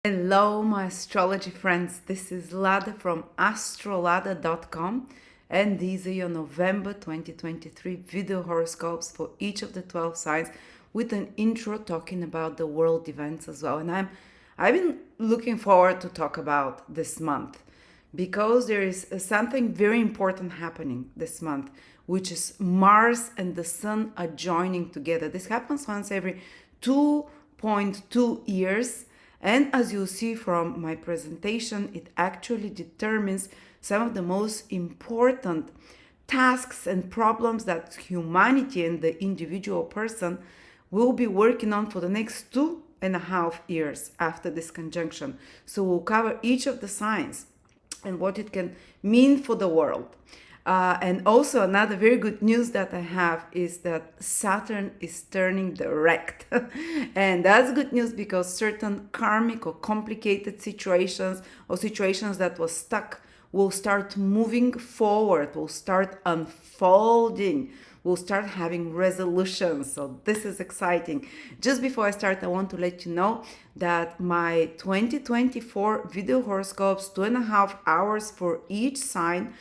Hello, my astrology friends. This is Lada from Astrolada.com, and these are your November 2023 video horoscopes for each of the 12 signs with an intro talking about the world events as well. And I've been looking forward to talk about this month because there is something very important happening this month, which is Mars and the Sun are joining together. This happens once every 2.2 years. And as you'll see from my presentation, it actually determines some of the most important tasks and problems that humanity and the individual person will be working on for the next 2.5 years after this conjunction. So we'll cover each of the signs and what it can mean for the world. And also another very good news that I have is that Saturn is turning direct. And that's good news because certain karmic or complicated situations or situations that were stuck will start moving forward, will start unfolding, will start having resolutions. So this is exciting. Just before I start, I want to let you know that my 2024 video horoscopes, 2.5 hours for each sign,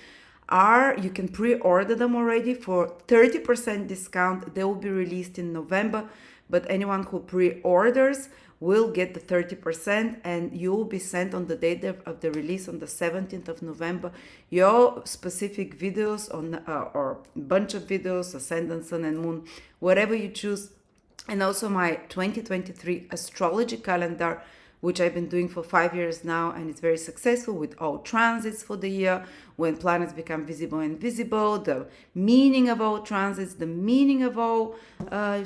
you can pre-order them already for 30% discount. They will be released in November, but anyone who pre-orders will get the 30%, and you will be sent on the date of the release on the 17th of November your specific videos on or bunch of videos, ascendant, sun and moon, whatever you choose. And also my 2023 astrology calendar, which I've been doing for 5 years now, and it's very successful with all transits for the year, when planets become visible and invisible, the meaning of all transits, the meaning of all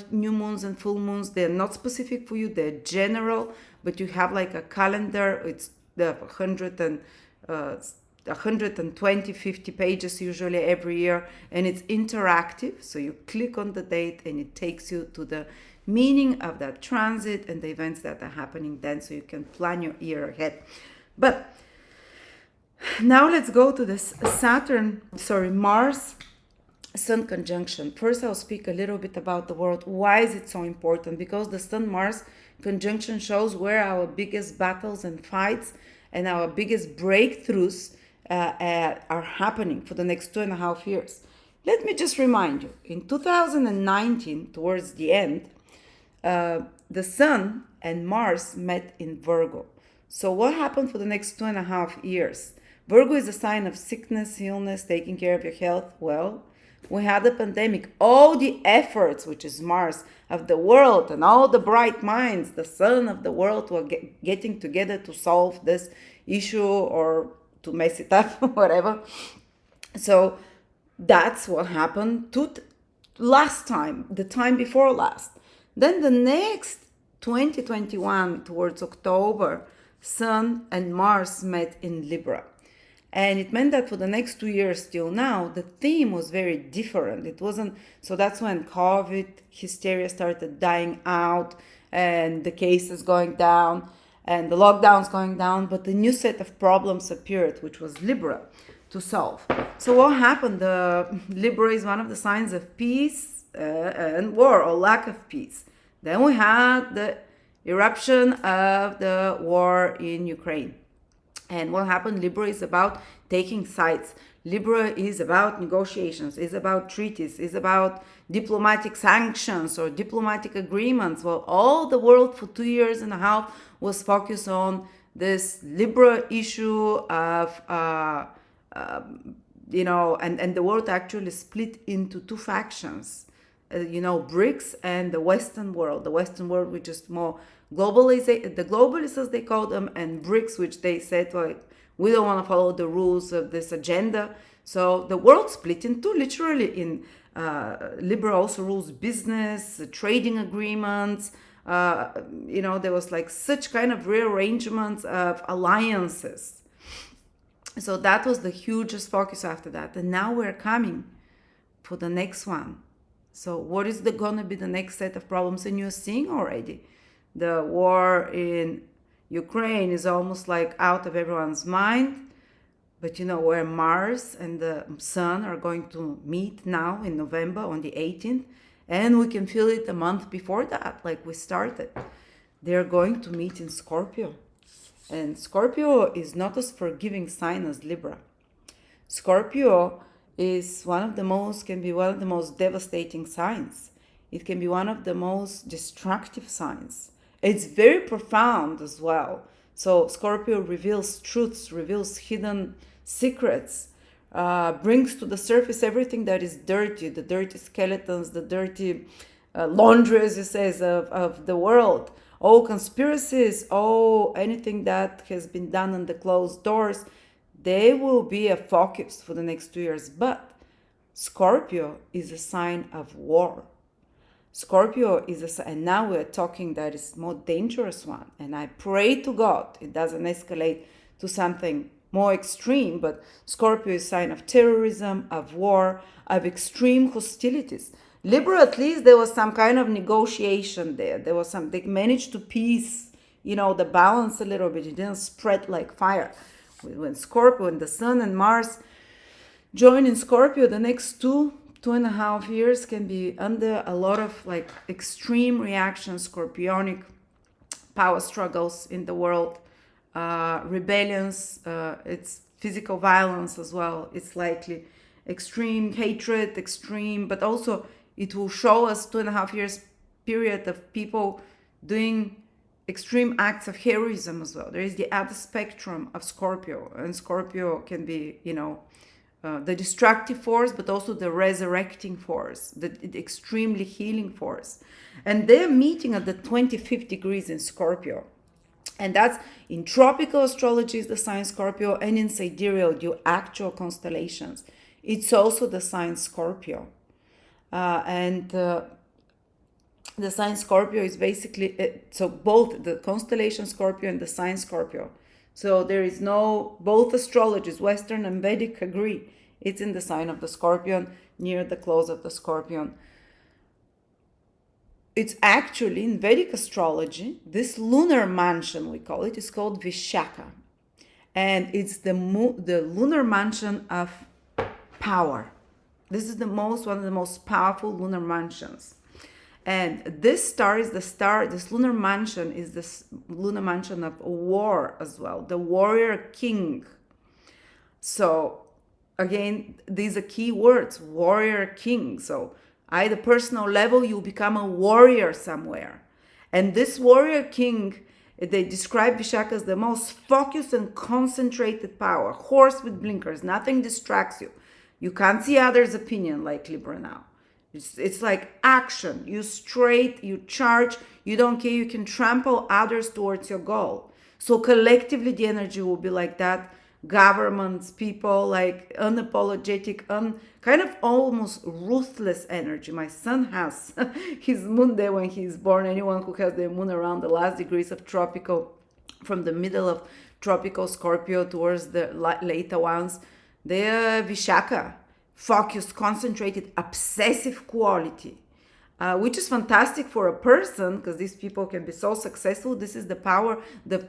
new moons and full moons. They're not specific for you, they're general, but you have like a calendar. It's the 120, 50 pages usually every year, and it's interactive. So you click on the date and it takes you to the meaning of that transit and the events that are happening then, so you can plan your year ahead. But now let's go to this Mars Sun conjunction. First, I'll speak a little bit about the world. Why is it so important? Because the Sun Mars conjunction shows where our biggest battles and fights and our biggest breakthroughs are happening for the next 2.5 years. Let me just remind you, in 2019, towards the end, the Sun and Mars met in Virgo. So what happened for the next 2.5 years? Virgo is a sign of sickness, illness, taking care of your health. Well, we had a pandemic. All the efforts, which is Mars, of the world and all the bright minds, the sun of the world, were getting together to solve this issue or to mess it up, whatever. So that's what happened last time, the time before last. Then the next 2021, towards October, Sun and Mars met in Libra. And it meant that for the next 2 years till now, the theme was very different. It wasn't, so that's when COVID hysteria started dying out and the cases going down and the lockdowns going down, but a new set of problems appeared, which was Libra to solve. So what happened? Libra is one of the signs of peace and war, or lack of peace. Then we had the eruption of the war in Ukraine. And what happened? Libra is about taking sides. Libra is about negotiations, is about treaties, is about diplomatic sanctions or diplomatic agreements. Well, all the world for 2.5 years was focused on this Libra issue of, and the world actually split into two factions. BRICS and the Western world. The Western world, which is more the globalists, as they call them, and BRICS, which they said, like, we don't want to follow the rules of this agenda. So the world split in two, literally. In Libra also rules business, trading agreements. There was like such kind of rearrangements of alliances. So that was the hugest focus after that. And now we're coming for the next one. So what is going to be the next set of problems? And you're seeing already the war in Ukraine is almost like out of everyone's mind. But where Mars and the Sun are going to meet now in November on the 18th. And we can feel it a month before that, like we started. They're going to meet in Scorpio. And Scorpio is not as forgiving sign as Libra. Scorpio is can be one of the most devastating signs. It can be one of the most destructive signs. It's very profound as well. So Scorpio reveals truths, reveals hidden secrets, brings to the surface everything that is dirty, the dirty skeletons, the dirty laundry, as you say, of the world. All conspiracies, all anything that has been done on the closed doors, they will be a focus for the next 2 years. But Scorpio is a sign of war. Scorpio is and now we're talking that is more dangerous one. And I pray to God it doesn't escalate to something more extreme, but Scorpio is a sign of terrorism, of war, of extreme hostilities. Libra, at least there was some kind of negotiation there. They managed to piece, the balance a little bit. It didn't spread like fire. When Scorpio and the Sun and Mars join in Scorpio, the next 2.5 years can be under a lot of like extreme reactions, scorpionic power struggles in the world, rebellions, it's physical violence as well. It's likely extreme hatred, but also it will show us 2.5 years period of people doing extreme acts of heroism as well. There is the other spectrum of Scorpio, and Scorpio can be, the destructive force, but also the resurrecting force, the extremely healing force. And they're meeting at the 25th degrees in Scorpio. And that's in tropical astrology is the sign Scorpio, and in sidereal, your actual constellations. It's also the sign Scorpio. The sign Scorpio is basically, so both the constellation Scorpio and the sign Scorpio. So there is both astrologies, Western and Vedic, agree. It's in the sign of the Scorpion, near the close of the Scorpion. It's actually, in Vedic astrology, this lunar mansion, we call it, is called Vishaka. And it's the lunar mansion of power. This is one of the most powerful lunar mansions. And this lunar mansion is this lunar mansion of war as well, the warrior king. So again, these are key words, warrior king. So at the personal level, you become a warrior somewhere. And this warrior king, they describe Vishaka as the most focused and concentrated power, horse with blinkers, nothing distracts you. You can't see others' opinion like Libra now. It's like action. You straight, you charge, you don't care, you can trample others towards your goal. So collectively the energy will be like that. Governments, people, like unapologetic, kind of almost ruthless energy. My son has his moon there when he's born. Anyone who has their moon around the last degrees of tropical, from the middle of tropical Scorpio towards the later ones, they're Vishaka. Focused, concentrated, obsessive quality, which is fantastic for a person because these people can be so successful. This is the power, the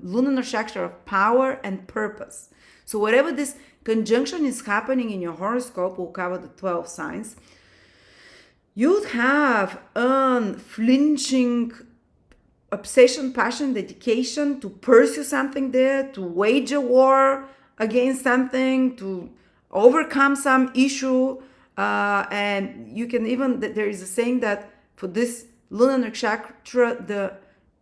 lunar nakshatra of power and purpose. So whatever this conjunction is happening in your horoscope, we'll cover the 12 signs. You'd have unflinching obsession, passion, dedication to pursue something there, to wage a war against something, to overcome some issue, and you can even, there is a saying that for this lunar nakshatra, the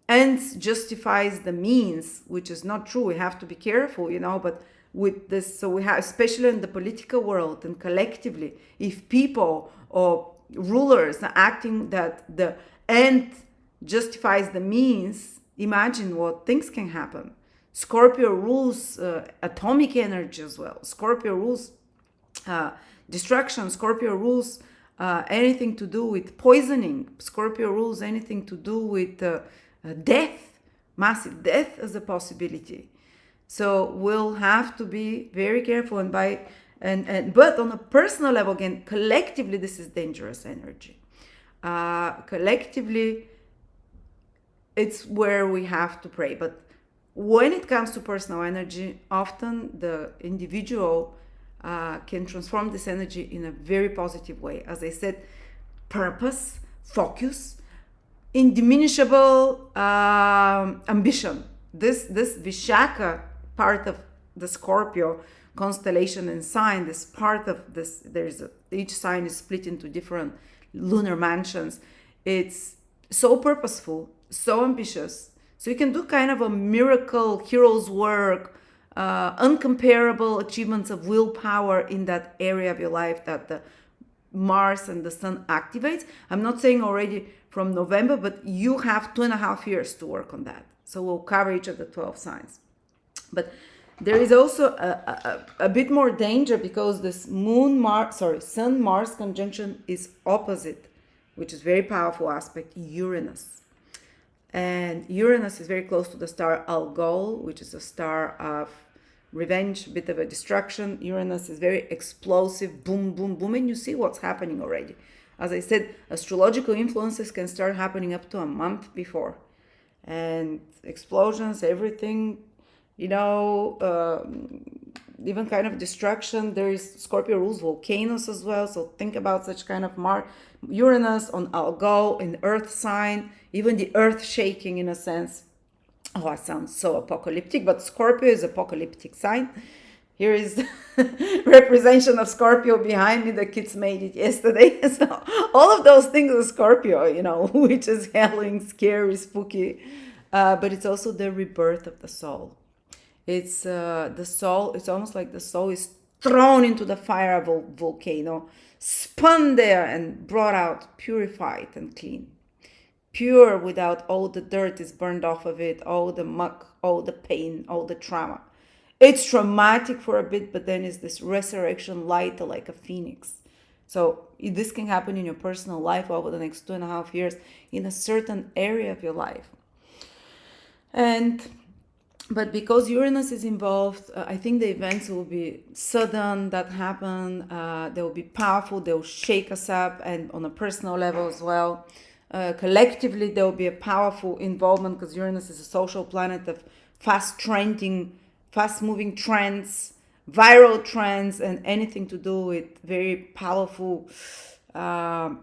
ends justifies the means, which is not true. We have to be careful, but with this, so we have, especially in the political world and collectively, if people or rulers are acting that the end justifies the means, imagine what things can happen. Scorpio rules atomic energy as well. Scorpio rules destruction. Scorpio rules anything to do with poisoning. Scorpio rules anything to do with death, massive death as a possibility. So we'll have to be very careful. But on a personal level, again, collectively, this is dangerous energy. Collectively, it's where we have to pray. But when it comes to personal energy, often the individual can transform this energy in a very positive way. As I said, purpose, focus, indiminisable ambition. this Vishaka part of the Scorpio constellation and sign, this part of this, each sign is split into different lunar mansions. It's so purposeful, so ambitious. So you can do kind of a miracle, hero's work, uncomparable achievements of willpower in that area of your life that the Mars and the Sun activates. I'm not saying already from November, but you have 2.5 years to work on that. So we'll cover each of the 12 signs. But there is also a bit more danger because this Sun Mars conjunction is opposite, which is very powerful aspect, Uranus. And Uranus is very close to the star Algol, which is a star of revenge, a bit of a destruction. Uranus is very explosive, boom, boom, boom, and you see what's happening already. As I said, astrological influences can start happening up to a month before. And explosions, everything, even kind of destruction. There is Scorpio rules volcanoes as well, so think about such kind of Uranus on Algol in Earth sign, even the earth shaking in a sense. Oh, it sounds so apocalyptic, but Scorpio is apocalyptic sign. Here is representation of Scorpio behind me. The kids made it yesterday. So all of those things are Scorpio, which is howling, scary, spooky. But it's also the rebirth of the soul. It's the soul. It's almost like the soul is thrown into the fire of a volcano, spun there and brought out purified and clean. Pure without all the dirt is burned off of it, all the muck, all the pain, all the trauma. It's traumatic for a bit, but then it's this resurrection light like a phoenix. So this can happen in your personal life over the next 2.5 years in a certain area of your life. But because Uranus is involved, I think the events will be sudden that happen. They will be powerful. They will shake us up, and on a personal level as well. Collectively, there will be a powerful involvement because Uranus is a social planet of fast-moving trends, viral trends, and anything to do with very powerful coming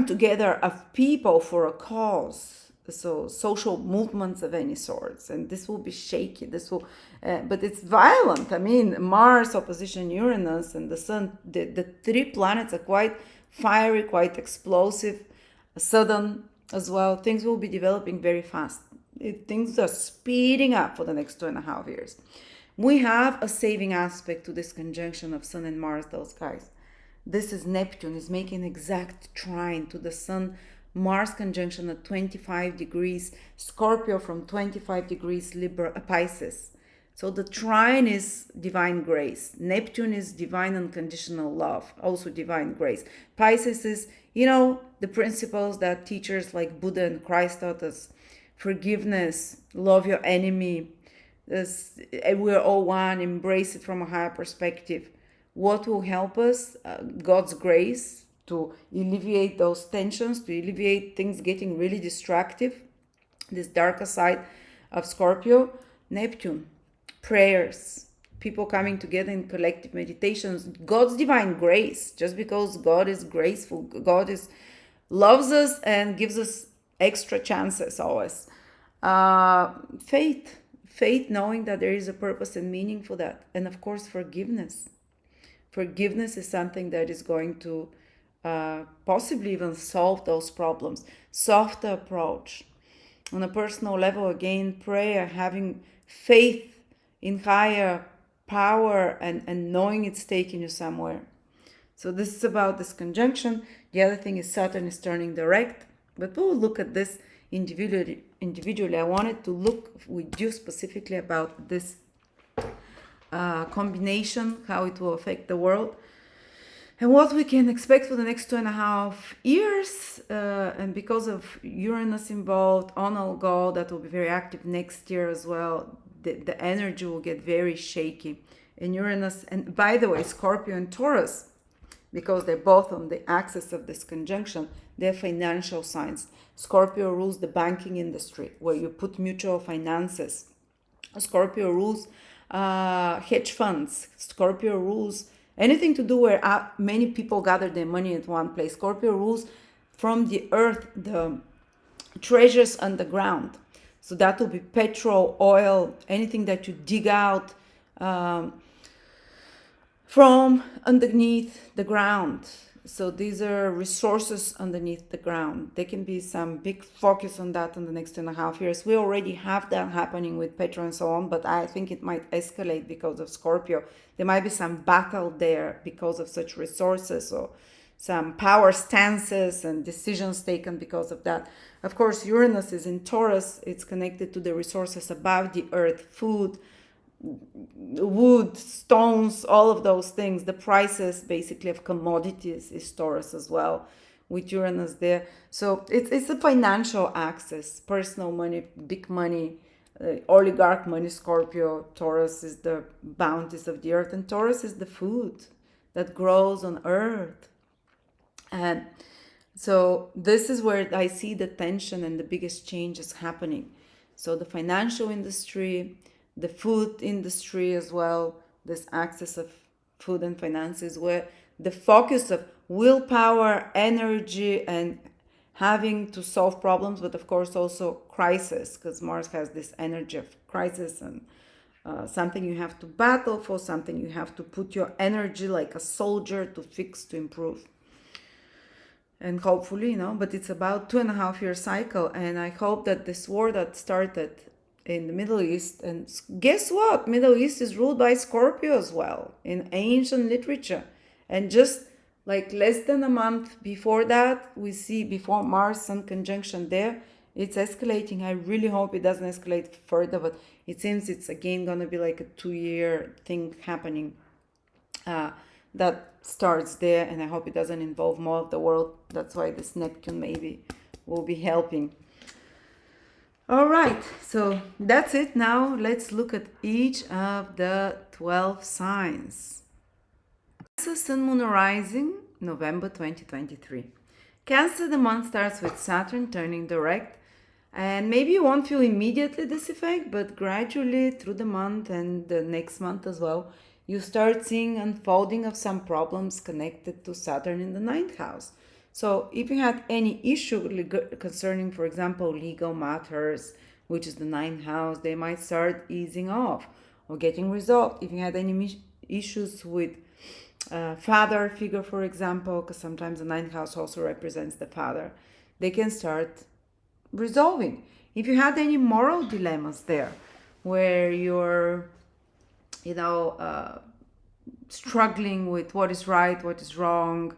together of people for a cause. So social movements of any sorts, and this will be shaky. But it's violent. I mean, Mars opposition Uranus and the Sun. The three planets are quite fiery, quite explosive, sudden as well. Things will be developing very fast. Things are speeding up for the next 2.5 years. We have a saving aspect to this conjunction of Sun and Mars, those guys. This is Neptune is making exact trine to the Sun. Mars conjunction at 25 degrees Scorpio from 25 degrees Pisces. So the trine is divine grace. Neptune is divine unconditional love, also divine grace. Pisces is, the principles that teachers like Buddha and Christ taught us. Forgiveness, love your enemy. We're all one, embrace it from a higher perspective. What will help us? God's grace to alleviate those tensions, to alleviate things getting really destructive. This darker side of Scorpio. Neptune, prayers, people coming together in collective meditations, God's divine grace. Just because God is graceful, God loves us and gives us extra chances always. Faith, knowing that there is a purpose and meaning for that. And of course, forgiveness. Forgiveness is something that is going to possibly even solve those problems. Softer approach. On a personal level, again, prayer, having faith in higher power and knowing it's taking you somewhere. So this is about this conjunction. The other thing is Saturn is turning direct. But we'll look at this individually. I wanted to look with you specifically about this combination, how it will affect the world. And what we can expect for the next 2.5 years, and because of Uranus involved on Algol, that will be very active next year as well, the energy will get very shaky. And Uranus, and by the way, Scorpio and Taurus, because they're both on the axis of this conjunction, they're financial signs. Scorpio rules the banking industry, where you put mutual finances. Scorpio rules hedge funds. Scorpio rules anything to do where many people gather their money at one place. Scorpio rules from the earth, the treasures underground. So that will be petrol, oil, anything that you dig out from underneath the ground. So these are resources underneath the ground. There can be some big focus on that in the next 2.5 years. We already have that happening with petrol and so on, but I think it might escalate because of Scorpio. There might be some battle there because of such resources, or some power stances and decisions taken because of that. Of course, Uranus is in Taurus. It's connected to the resources above the earth, food, wood, stones, all of those things. The prices basically of commodities is Taurus as well, with Uranus there. So it's a financial access, personal money, big money, oligarch money. Scorpio, Taurus is the bounties of the earth, and Taurus is the food that grows on earth. And so this is where I see the tension and the biggest changes happening. So the financial industry, the food industry as well, this access of food and finances, where the focus of willpower, energy, and having to solve problems, but of course also crisis, because Mars has this energy of crisis and something you have to battle for, something you have to put your energy like a soldier to fix, to improve. And hopefully, but it's about 2.5 year cycle. And I hope that this war that started in the Middle East, and guess what? Middle East is ruled by Scorpio as well in ancient literature. And just like less than a month before that, we see before Mars Sun conjunction there, it's escalating. I really hope it doesn't escalate further, but it seems it's again going to be like a 2 year thing happening. That starts there, and I hope it doesn't involve more of the world. That's why this Neptune maybe will be helping. All right, so that's it. Now let's look at each of the 12 signs. Cancer, Sun, Moon, Rising, November 2023. Cancer, the month starts with Saturn turning direct, and maybe you won't feel immediately this effect, but gradually through the month and the next month as well, you start seeing unfolding of some problems connected to Saturn in the 9th house. So if you had any issue concerning, for example, legal matters, which is the 9th house, they might start easing off or getting resolved. If you had any issues with father figure, for example, because sometimes the 9th house also represents the father, they can start resolving. If you had any moral dilemmas there, where you're struggling with what is right, what is wrong,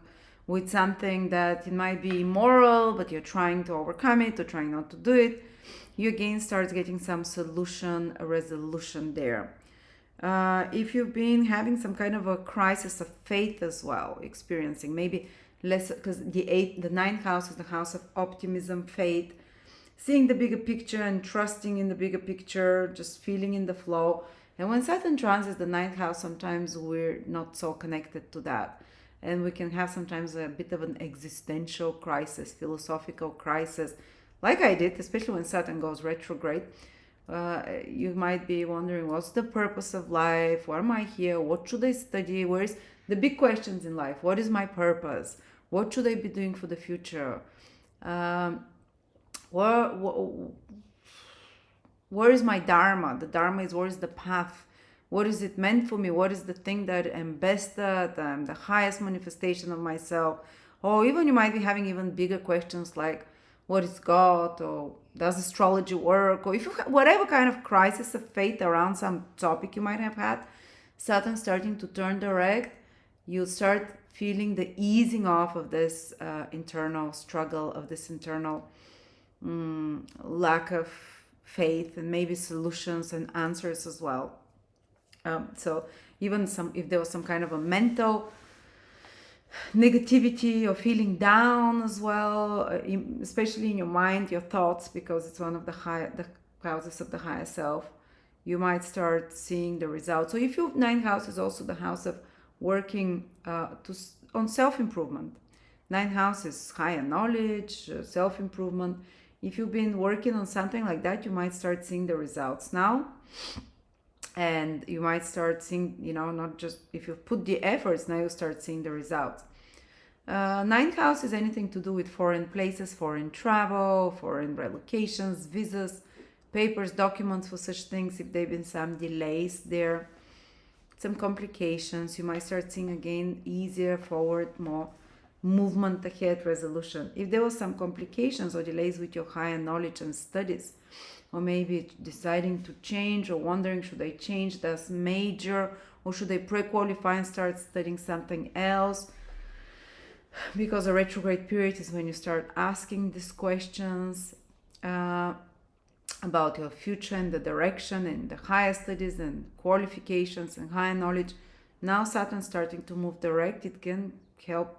with something that it might be immoral, but you're trying to overcome it or trying not to do it, you again start getting some solution, a resolution there. If you've been having some kind of a crisis of faith as well, experiencing maybe less, because the 9th house is the house of optimism, faith, seeing the bigger picture and trusting in the bigger picture, just feeling in the flow. And when Saturn transits the 9th house, sometimes we're not so connected to that. And we can have sometimes a bit of an existential crisis, philosophical crisis, like I did, especially when Saturn goes retrograde. You might be wondering, what's the purpose of life? Why am I here? What should I study? Where's the big questions in life? What is my purpose? What should I be doing for the future? Where is my dharma? The dharma is, where is the path? What is it meant for me? What is the thing that I'm best at? I'm the highest manifestation of myself. Or even you might be having even bigger questions like, what is God? Or does astrology work? Or if you have whatever kind of crisis of faith around some topic you might have had, Saturn starting to turn direct, you'll start feeling the easing off of this internal struggle, of this internal lack of faith, and maybe solutions and answers as well. So even if there was some kind of a mental negativity or feeling down as well, especially in your mind, your thoughts, because it's one of the houses of the higher self, you might start seeing the results. So if your 9th house is also the house of working on self-improvement, 9th house is higher knowledge, self-improvement. If you've been working on something like that, you might start seeing the results now. And you might start seeing, not just if you put the efforts, now you start seeing the results. 9th house is anything to do with foreign places, foreign travel, foreign relocations, visas, papers, documents for such things, if there have been some delays there, some complications, you might start seeing again easier, forward, more movement ahead, resolution. If there was some complications or delays with your higher knowledge and studies, or maybe deciding to change or wondering, should I change this major, or should I pre-qualify and start studying something else? Because a retrograde period is when you start asking these questions about your future and the direction and the higher studies and qualifications and higher knowledge. Now Saturn starting to move direct, it can help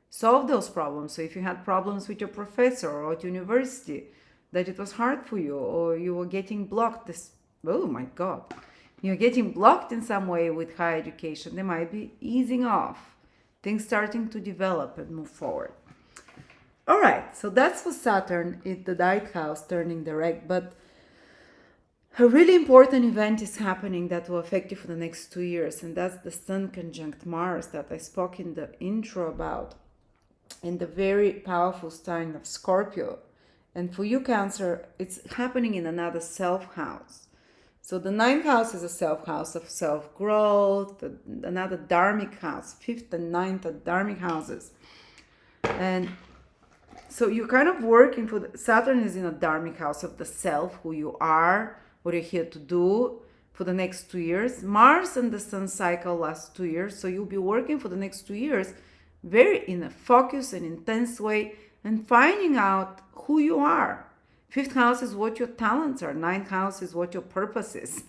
solve those problems. So if you had problems with your professor or at university, that it was hard for you, or you were getting blocked, oh my God, you're getting blocked in some way with higher education, they might be easing off, things starting to develop and move forward. All right, so that's for Saturn in the 9th house turning direct, but a really important event is happening that will affect you for the next 2 years, and that's the Sun conjunct Mars that I spoke in the intro about, in the very powerful sign of Scorpio. And for you, Cancer, it's happening in another self house. So the 9th house is a self house of self-growth, another dharmic house. 5th and 9th are dharmic houses. And so you're kind of working for Saturn is in a dharmic house of the self, who you are, what you're here to do for the next 2 years. Mars and the Sun cycle lasts 2 years, so you'll be working for the next 2 years very in a focused and intense way and finding out who you are. 5th house is what your talents are. 9th house is what your purpose is.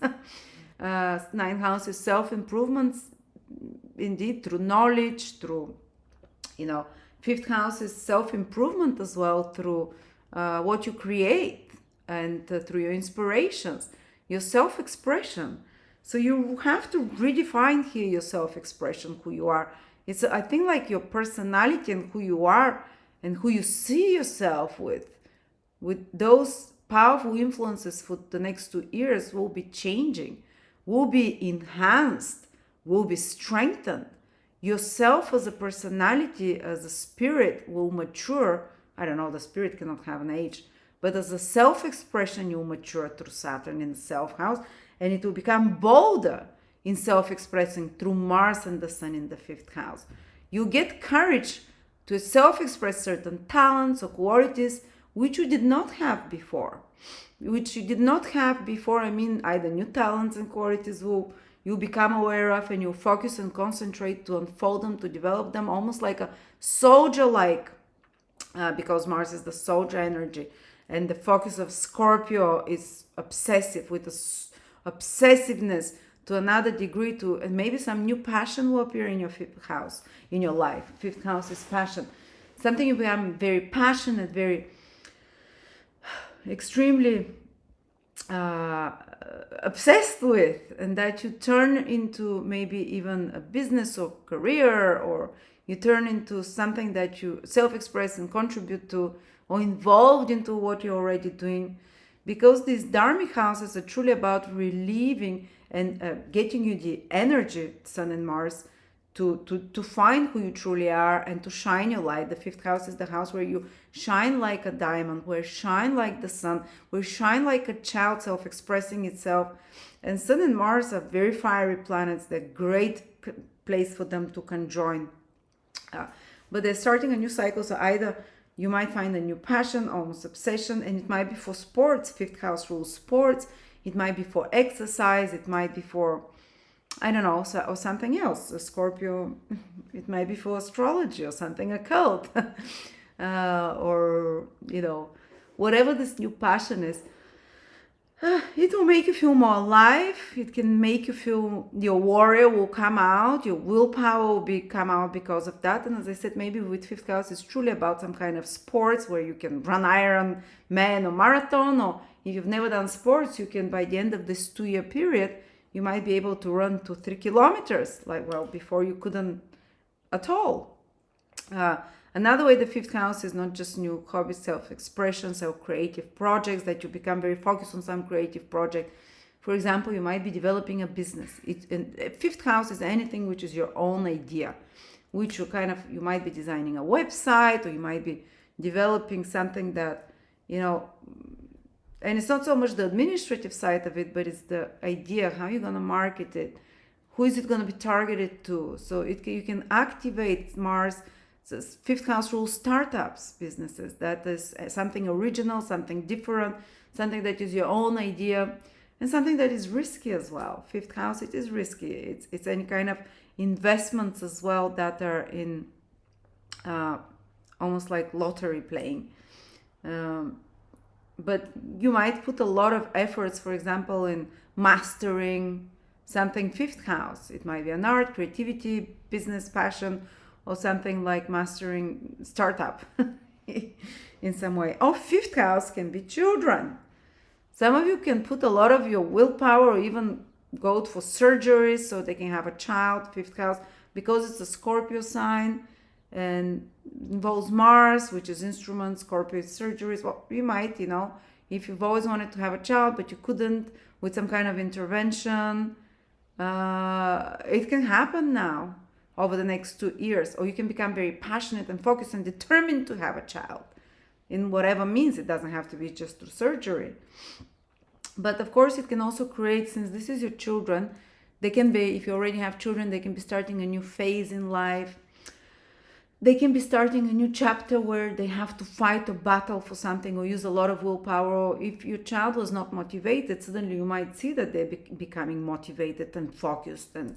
9th house is self-improvements, indeed, through knowledge, through, 5th house is self-improvement as well, through what you create and through your inspirations, your self-expression. So you have to redefine here your self-expression, who you are. It's, I think, like your personality and who you are and who you see yourself with those powerful influences for the next 2 years will be changing, will be enhanced, will be strengthened. Yourself as a personality, as a spirit will mature. I don't know, the spirit cannot have an age, but as a self-expression, you'll mature through Saturn in the self house, and it will become bolder in self-expressing through Mars and the Sun in the 5th house. You get courage to self-express certain talents or qualities which you did not have before. I mean, either new talents and qualities will you become aware of, and you focus and concentrate to unfold them, to develop them, almost like a soldier, because Mars is the soldier energy, and the focus of Scorpio is obsessive, with obsessiveness to another degree, and maybe some new passion will appear in your 5th house, in your life. 5th house is passion. Something you become very passionate, very extremely obsessed with, and that you turn into maybe even a business or career, or you turn into something that you self-express and contribute to, or involved into what you're already doing, because these dharmic houses are truly about relieving and getting you the energy, Sun and Mars, to find who you truly are and to shine your light. The 5th house is the house where you shine like a diamond, where you shine like the sun, where you shine like a child, self-expressing itself. And Sun and Mars are very fiery planets. They're a great place for them to conjoin. But they're starting a new cycle, so either you might find a new passion, almost obsession, and it might be for sports. 5th house rules sports. It might be for exercise. It might be for, I don't know, or something else. A Scorpio, it might be for astrology or something, a cult. Or, whatever this new passion is. It will make you feel more alive. It can make you feel your warrior will come out. Your willpower will come out because of that. And as I said, maybe with 5th house, it's truly about some kind of sports where you can run Ironman or marathon. Or if you've never done sports, you can, by the end of this 2-year period, you might be able to run to 3 kilometers. Before you couldn't at all. Another way the 5th house is not just new hobbies, self-expression, self-creative projects, that you become very focused on some creative project. For example, you might be developing a business. 5th house is anything which is your own idea, which you might be designing a website, or you might be developing something that, And it's not so much the administrative side of it, but it's the idea, how you're going to market it, who is it going to be targeted to. So you can activate Mars. So fifth house rules startups, businesses. That is something original, something different, something that is your own idea, and something that is risky as well. Fifth house, it is risky. It's any kind of investments as well that are in almost like lottery playing. But you might put a lot of efforts, for example, in mastering something fifth house. It might be an art, creativity, business, passion, or something like mastering startup in some way. Or fifth house can be children. Some of you can put a lot of your willpower or even go for surgeries so they can have a child, fifth house, because it's a Scorpio sign and involves Mars, which is instruments, Scorpio surgeries. Well, you might, if you've always wanted to have a child but you couldn't with some kind of intervention, it can happen now over the next 2 years. Or you can become very passionate and focused and determined to have a child in whatever means. It doesn't have to be just through surgery. But of course, it can also create, since this is your children, they can be, if you already have children, they can be starting a new phase in life. They can be starting a new chapter where they have to fight or battle for something or use a lot of willpower. Or if your child was not motivated, suddenly you might see that they're becoming motivated and focused and,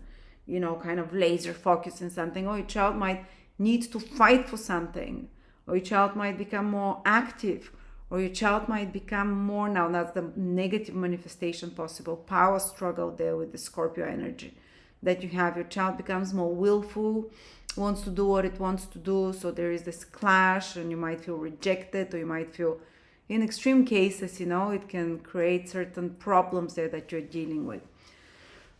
kind of laser focused in something. Or your child might need to fight for something. Or your child might become more active. Or your child might become more, now that's the negative manifestation possible, power struggle there with the Scorpio energy. That you have, your child becomes more willful, wants to do what it wants to do, so there is this clash and you might feel rejected, or you might feel, in extreme cases, it can create certain problems there that you're dealing with.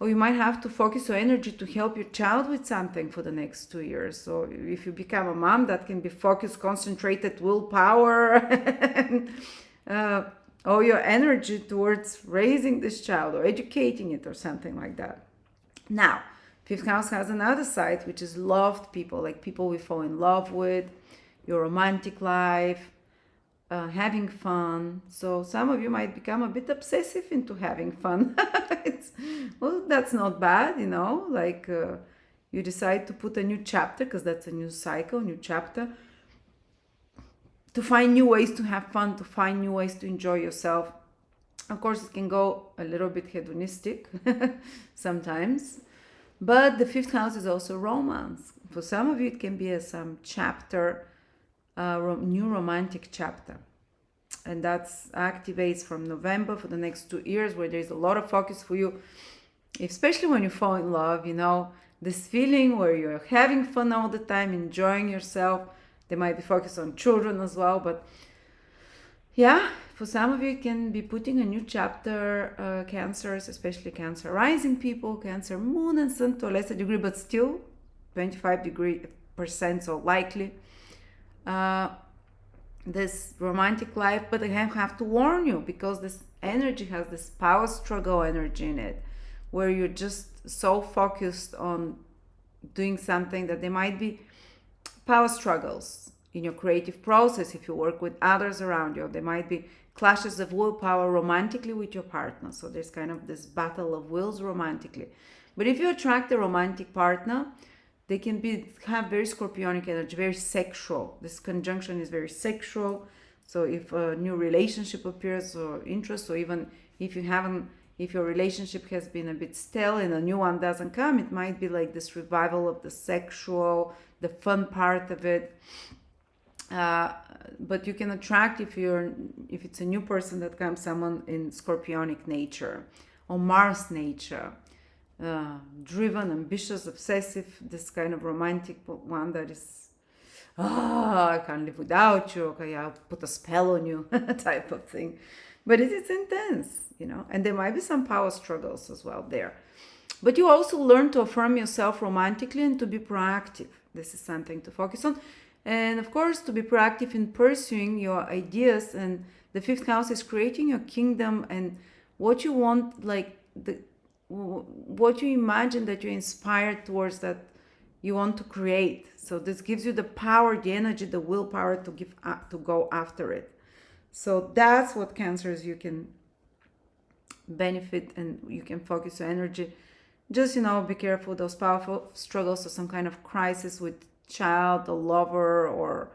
Or you might have to focus your energy to help your child with something for the next 2 years. So if you become a mom, that can be focused, concentrated willpower, and all your energy towards raising this child or educating it or something like that. Now, fifth house has another side, which is loved people, like people we fall in love with, your romantic life, having fun. So some of you might become a bit obsessive into having fun. That's not bad, like you decide to put a new chapter, because that's a new cycle, new chapter, to find new ways to have fun, to find new ways to enjoy yourself. Of course, it can go a little bit hedonistic sometimes. But the fifth house is also romance. For some of you, it can be some chapter, new romantic chapter. And that activates from November for the next 2 years, where there's a lot of focus for you, especially when you fall in love, this feeling where you're having fun all the time, enjoying yourself. They might be focused on children as well, but yeah, for some of you, it can be putting a new chapter, Cancers, especially Cancer rising people, Cancer moon and sun to a lesser degree, but still 25% so likely. This romantic life, but I have to warn you, because this energy has this power struggle energy in it, where you're just so focused on doing something that there might be power struggles in your creative process. If you work with others around you, there might be clashes of willpower romantically with your partner. So there's kind of this battle of wills romantically. But if you attract a romantic partner, they can have very scorpionic energy, very sexual. This conjunction is very sexual. So if a new relationship appears or interest, or even if your relationship has been a bit stale and a new one doesn't come, it might be like this revival of the sexual, the fun part of it. But you can attract, if it's a new person that comes, someone in scorpionic nature or Mars nature. Driven, ambitious, obsessive, this kind of romantic one that is, I can't live without you, okay, I'll put a spell on you type of thing. But it is intense, and there might be some power struggles as well there. But you also learn to affirm yourself romantically and to be proactive. This is something to focus on. And of course, to be proactive in pursuing your ideas. And the fifth house is creating your kingdom and what you want, like what you imagine that you're inspired towards, that you want to create. So this gives you the power, the energy, the willpower to go after it. So that's what Cancers you can benefit, and you can focus your energy. Just, be careful those powerful struggles or some kind of crisis with child or lover, or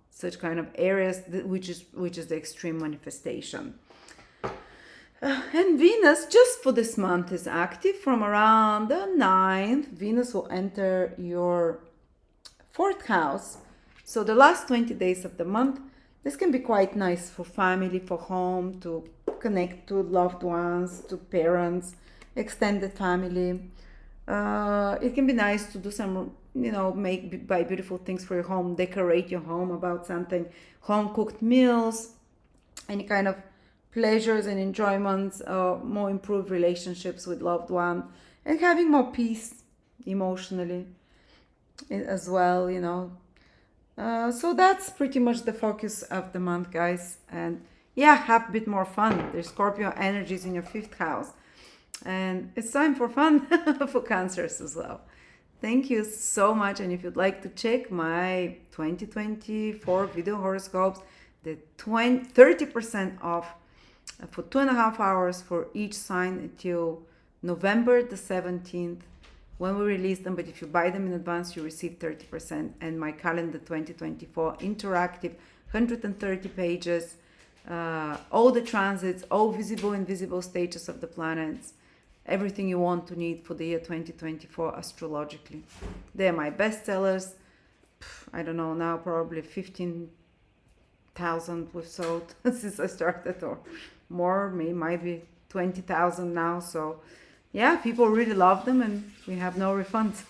such kind of areas, which is the extreme manifestation. And Venus, just for this month, is active from around the 9th. Venus will enter your fourth house. So the last 20 days of the month, this can be quite nice for family, for home, to connect to loved ones, to parents, extended family. It can be nice to do some, buy beautiful things for your home, decorate your home about something, home cooked meals, any kind of pleasures and enjoyments, more improved relationships with loved one, and having more peace emotionally as well. So that's pretty much the focus of the month, guys. And yeah, have a bit more fun. There's Scorpio energies in your fifth house, and it's time for fun for Cancers as well. Thank you so much. And if you'd like to check my 2024 video horoscopes, the 30% off for 2.5 hours for each sign until November the 17th when we release them. But if you buy them in advance, you receive 30%. And my calendar 2024 interactive, 130 pages, all the transits, all visible and invisible stages of the planets, everything you want to need for the year 2024 astrologically. They're my bestsellers. I don't know, now probably 15,000 we've sold since I started, or more, might be 20,000 now. So yeah, people really love them, and we have no refunds.